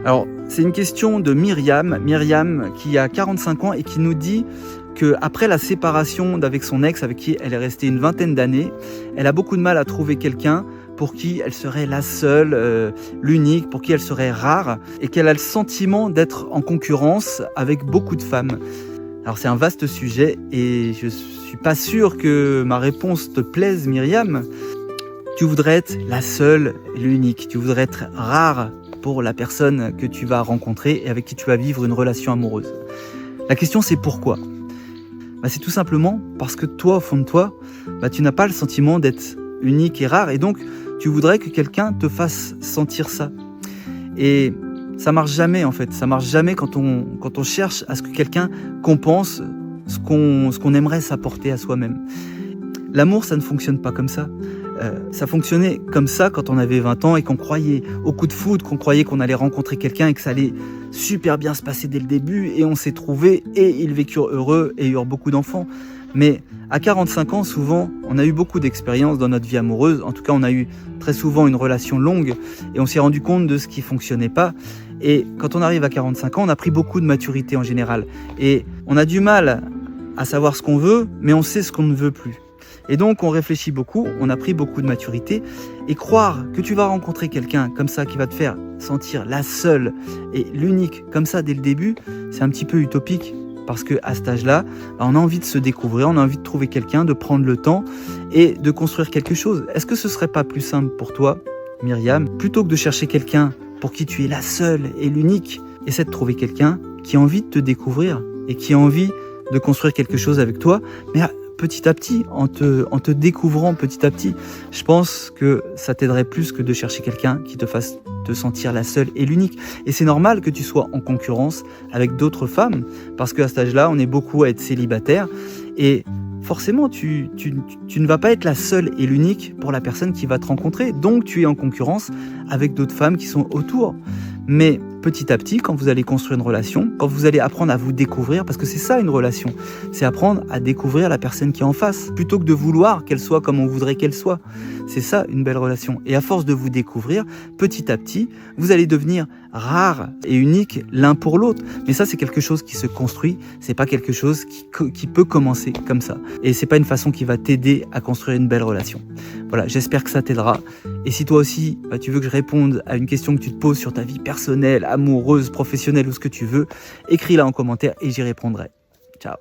Alors, c'est une question de Myriam. Myriam qui a 45 ans et qui nous dit qu'après la séparation d'avec son ex, avec qui elle est restée une vingtaine d'années, elle a beaucoup de mal à trouver quelqu'un pour qui elle serait la seule, l'unique, pour qui elle serait rare, et qu'elle a le sentiment d'être en concurrence avec beaucoup de femmes. Alors c'est un vaste sujet et je suis pas sûr que ma réponse te plaise, Myriam. Tu voudrais être la seule, l'unique, tu voudrais être rare pour la personne que tu vas rencontrer et avec qui tu vas vivre une relation amoureuse. La question c'est pourquoi ? C'est tout simplement parce que toi, au fond de toi, tu n'as pas le sentiment d'être unique et rare et donc tu voudrais que quelqu'un te fasse sentir ça. Et ça marche jamais en fait, ça marche jamais quand on cherche à ce que quelqu'un compense ce qu'on aimerait s'apporter à soi-même. L'amour, ça ne fonctionne pas comme ça. Ça fonctionnait comme ça quand on avait 20 ans et qu'on croyait au coup de foudre, qu'on croyait qu'on allait rencontrer quelqu'un et que ça allait super bien se passer dès le début et on s'est trouvés et ils vécurent heureux et eurent beaucoup d'enfants. Mais à 45 ans, souvent, on a eu beaucoup d'expériences dans notre vie amoureuse. En tout cas, on a eu très souvent une relation longue et on s'est rendu compte de ce qui fonctionnait pas. Et quand on arrive à 45 ans, on a pris beaucoup de maturité en général. Et on a du mal à savoir ce qu'on veut, mais on sait ce qu'on ne veut plus. Et donc, on réfléchit beaucoup, on a pris beaucoup de maturité. Et croire que tu vas rencontrer quelqu'un comme ça qui va te faire sentir la seule et l'unique comme ça dès le début, c'est un petit peu utopique. Parce qu'à cet âge-là, on a envie de se découvrir, on a envie de trouver quelqu'un, de prendre le temps et de construire quelque chose. Est-ce que ce serait pas plus simple pour toi, Myriam, plutôt que de chercher quelqu'un pour qui tu es la seule et l'unique, essaie de trouver quelqu'un qui a envie de te découvrir et qui a envie de construire quelque chose avec toi, mais petit à petit, en te découvrant petit à petit, je pense que ça t'aiderait plus que de chercher quelqu'un qui te fasse te sentir la seule et l'unique. Et c'est normal que tu sois en concurrence avec d'autres femmes, parce qu'à cet âge-là, on est beaucoup à être célibataire, et forcément, tu ne vas pas être la seule et l'unique pour la personne qui va te rencontrer, donc tu es en concurrence avec d'autres femmes qui sont autour. Mais petit à petit, quand vous allez construire une relation, quand vous allez apprendre à vous découvrir, parce que c'est ça une relation, c'est apprendre à découvrir la personne qui est en face, plutôt que de vouloir qu'elle soit comme on voudrait qu'elle soit. C'est ça une belle relation. Et à force de vous découvrir, petit à petit, vous allez devenir rares et uniques l'un pour l'autre. Mais ça, c'est quelque chose qui se construit, c'est pas quelque chose qui peut commencer comme ça. Et c'est pas une façon qui va t'aider à construire une belle relation. Voilà, j'espère que ça t'aidera. Et si toi aussi, tu veux que je réponde à une question que tu te poses sur ta vie personnelle, amoureuse, professionnelle ou ce que tu veux, écris-la en commentaire et j'y répondrai. Ciao.